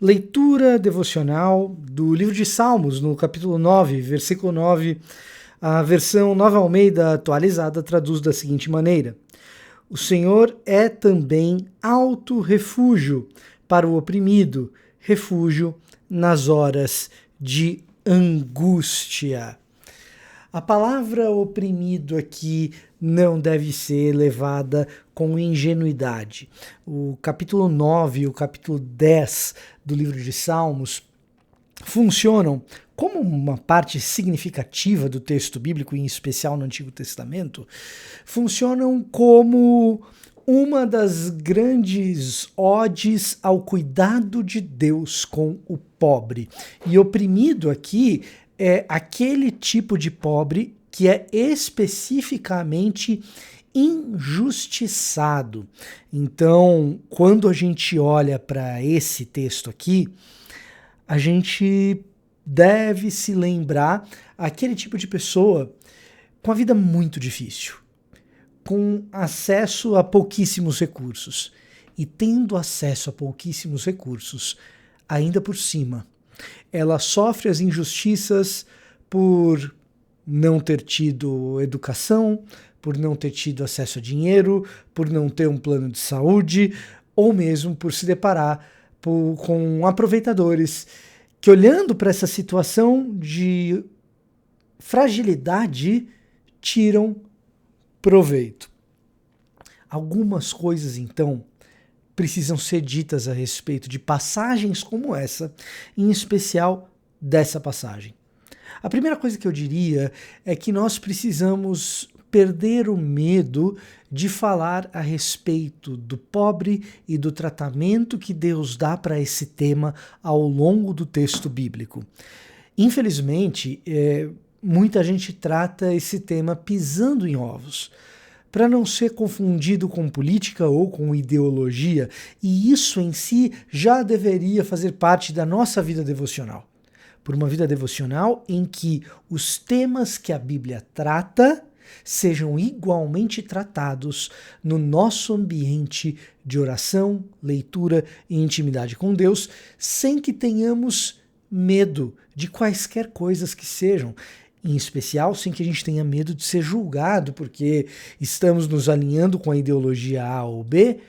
Leitura devocional do livro de Salmos, no capítulo 9, versículo 9. A versão Nova Almeida atualizada traduz da seguinte maneira: O Senhor é também alto refúgio para o oprimido, refúgio nas horas de angústia. A palavra oprimido aqui não deve ser levada com ingenuidade. O capítulo 9 e o capítulo 10 do livro de Salmos funcionam como uma parte significativa do texto bíblico, em especial no Antigo Testamento, funcionam como uma das grandes odes ao cuidado de Deus com o pobre. E oprimido aqui é aquele tipo de pobre que é especificamente injustiçado. Então, quando a gente olha para esse texto aqui, a gente deve se lembrar aquele tipo de pessoa com a vida muito difícil, com acesso a pouquíssimos recursos. E tendo acesso a pouquíssimos recursos, ainda por cima, ela sofre as injustiças por não ter tido educação, por não ter tido acesso a dinheiro, por não ter um plano de saúde, ou mesmo por se deparar com aproveitadores que, olhando para essa situação de fragilidade, tiram proveito. Algumas coisas, então, precisam ser ditas a respeito de passagens como essa, em especial dessa passagem. A primeira coisa que eu diria é que nós precisamos perder o medo de falar a respeito do pobre e do tratamento que Deus dá para esse tema ao longo do texto bíblico. Infelizmente, muita gente trata esse tema pisando em ovos, para não ser confundido com política ou com ideologia, e isso em si já deveria fazer parte da nossa vida devocional. Por uma vida devocional em que os temas que a Bíblia trata sejam igualmente tratados no nosso ambiente de oração, leitura e intimidade com Deus, sem que tenhamos medo de quaisquer coisas que sejam. Em especial, sem que a gente tenha medo de ser julgado, porque estamos nos alinhando com a ideologia A ou B,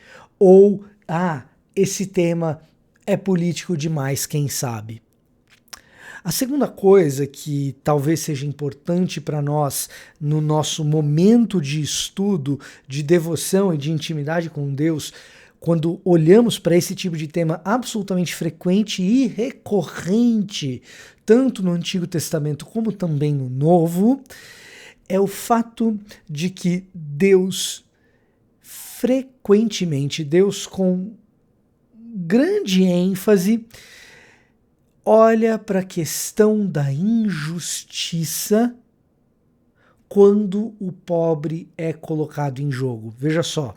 ou, esse tema é político demais, quem sabe. A segunda coisa que talvez seja importante para nós no nosso momento de estudo, de devoção e de intimidade com Deus, quando olhamos para esse tipo de tema absolutamente frequente e recorrente, tanto no Antigo Testamento como também no Novo, é o fato de que Deus, frequentemente, Deus com grande ênfase, olha para a questão da injustiça quando o pobre é colocado em jogo. Veja só.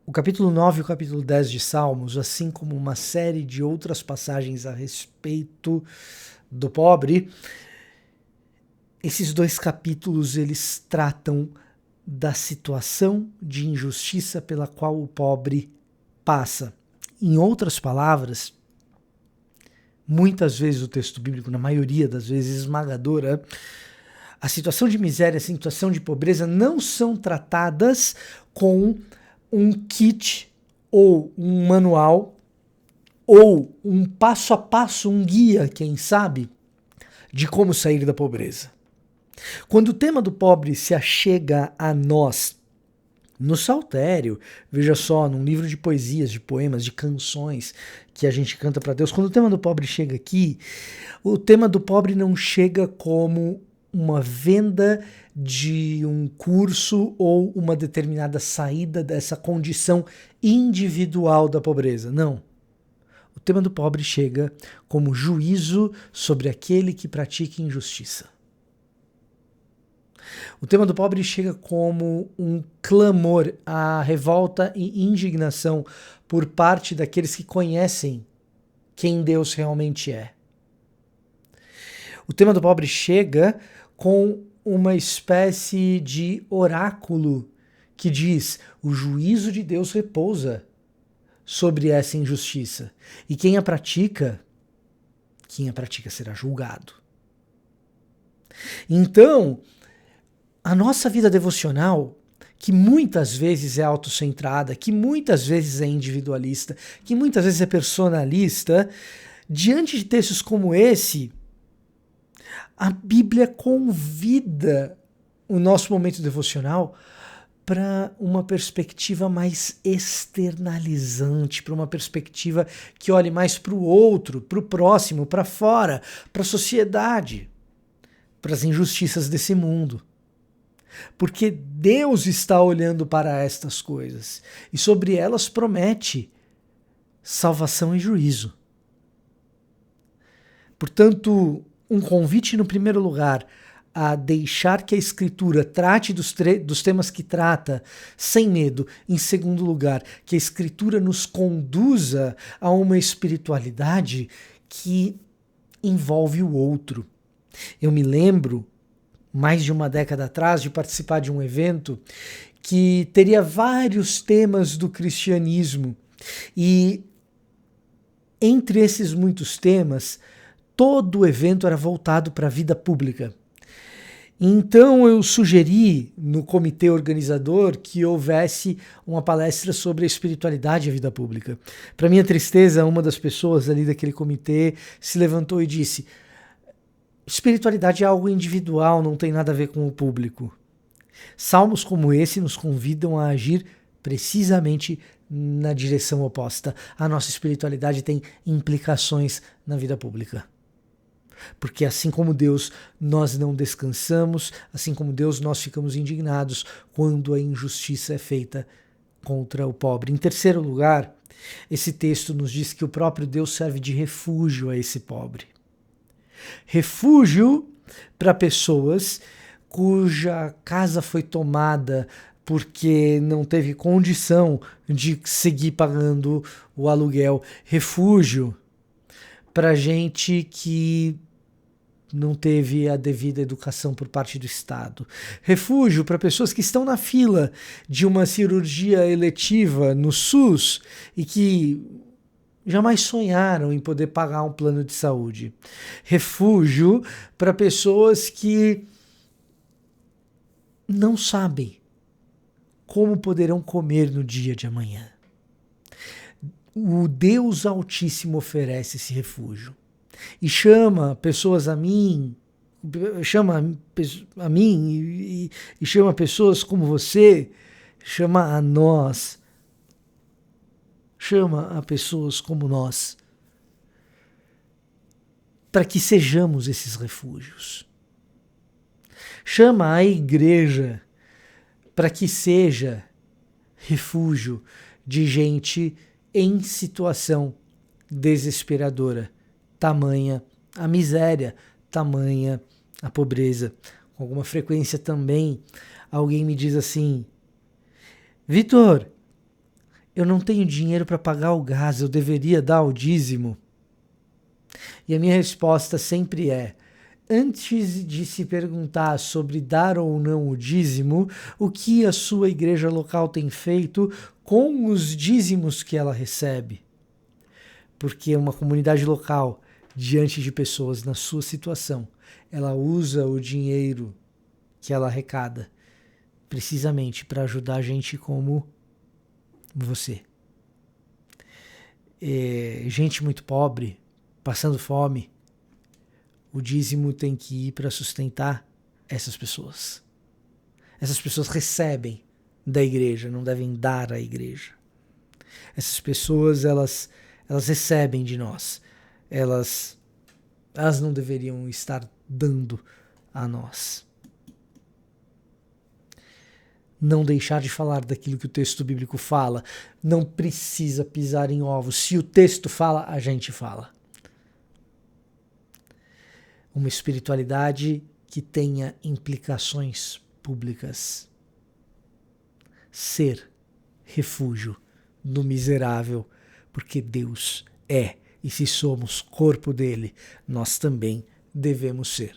O capítulo 9 e o capítulo 10 de Salmos, assim como uma série de outras passagens a respeito do pobre, esses dois capítulos eles tratam da situação de injustiça pela qual o pobre passa. Em outras palavras, muitas vezes o texto bíblico, na maioria das vezes esmagadora, a situação de miséria, a situação de pobreza não são tratadas com um kit ou um manual ou um passo a passo, um guia, quem sabe, de como sair da pobreza. Quando o tema do pobre se achega a nós no saltério, veja só, num livro de poesias, de poemas, de canções que a gente canta para Deus, quando o tema do pobre chega aqui, o tema do pobre não chega como uma venda de um curso ou uma determinada saída dessa condição individual da pobreza. Não. O tema do pobre chega como juízo sobre aquele que pratica injustiça. O tema do pobre chega como um clamor à revolta e indignação por parte daqueles que conhecem quem Deus realmente é. O tema do pobre chega com uma espécie de oráculo que diz: o juízo de Deus repousa sobre essa injustiça. E quem a pratica será julgado. Então, a nossa vida devocional, que muitas vezes é autocentrada, que muitas vezes é individualista, que muitas vezes é personalista, diante de textos como esse, a Bíblia convida o nosso momento devocional para uma perspectiva mais externalizante, para uma perspectiva que olhe mais para o outro, para o próximo, para fora, para a sociedade, para as injustiças desse mundo. Porque Deus está olhando para estas coisas e sobre elas promete salvação e juízo. Portanto, um convite no primeiro lugar a deixar que a Escritura trate dos temas que trata sem medo. Em segundo lugar, que a Escritura nos conduza a uma espiritualidade que envolve o outro. Eu me lembro, mais de uma década atrás, de participar de um evento que teria vários temas do cristianismo. E entre esses muitos temas, todo o evento era voltado para a vida pública. Então eu sugeri no comitê organizador que houvesse uma palestra sobre a espiritualidade e a vida pública. Para minha tristeza, uma das pessoas ali daquele comitê se levantou e disse: espiritualidade é algo individual, não tem nada a ver com o público. Salmos como esse nos convidam a agir precisamente na direção oposta. A nossa espiritualidade tem implicações na vida pública. Porque assim como Deus, nós não descansamos, assim como Deus, nós ficamos indignados quando a injustiça é feita contra o pobre. Em terceiro lugar, esse texto nos diz que o próprio Deus serve de refúgio a esse pobre. Refúgio para pessoas cuja casa foi tomada porque não teve condição de seguir pagando o aluguel. Refúgio para gente que não teve a devida educação por parte do Estado. Refúgio para pessoas que estão na fila de uma cirurgia eletiva no SUS e que jamais sonharam em poder pagar um plano de saúde. Refúgio para pessoas que não sabem como poderão comer no dia de amanhã. O Deus Altíssimo oferece esse refúgio e chama pessoas a mim, e chama pessoas como você, chama a nós, chama a pessoas como nós, para que sejamos esses refúgios. Chama a igreja para que seja refúgio de gente em situação desesperadora, tamanha a miséria, tamanha a pobreza. Com alguma frequência também alguém me diz assim: Vitor, eu não tenho dinheiro para pagar o gás, eu deveria dar o dízimo? E a minha resposta sempre é: antes de se perguntar sobre dar ou não o dízimo, o que a sua igreja local tem feito com os dízimos que ela recebe? Porque uma comunidade local, diante de pessoas na sua situação, ela usa o dinheiro que ela arrecada precisamente para ajudar gente como você. Gente muito pobre, passando fome, o dízimo tem que ir para sustentar essas pessoas. Essas pessoas recebem da igreja, não devem dar à igreja. Essas pessoas, elas recebem de nós. Elas não deveriam estar dando a nós. Não deixar de falar daquilo que o texto bíblico fala. Não precisa pisar em ovos. Se o texto fala, a gente fala. Uma espiritualidade que tenha implicações públicas. Ser refúgio do miserável, porque Deus é. E se somos corpo dele, nós também devemos ser.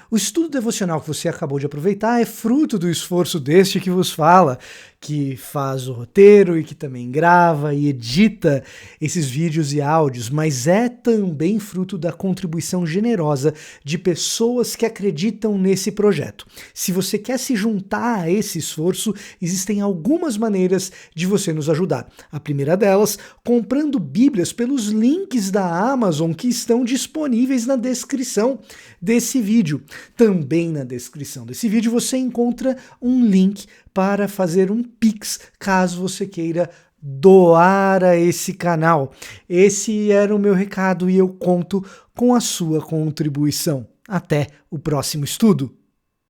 O estudo devocional que você acabou de aproveitar é fruto do esforço deste que vos fala, que faz o roteiro e que também grava e edita esses vídeos e áudios, mas é também fruto da contribuição generosa de pessoas que acreditam nesse projeto. Se você quer se juntar a esse esforço, existem algumas maneiras de você nos ajudar. A primeira delas, comprando Bíblias pelos links da Amazon que estão disponíveis na descrição desse vídeo. Também na descrição desse vídeo você encontra um link para fazer um Pix, caso você queira doar a esse canal. Esse era o meu recado e eu conto com a sua contribuição. Até o próximo estudo!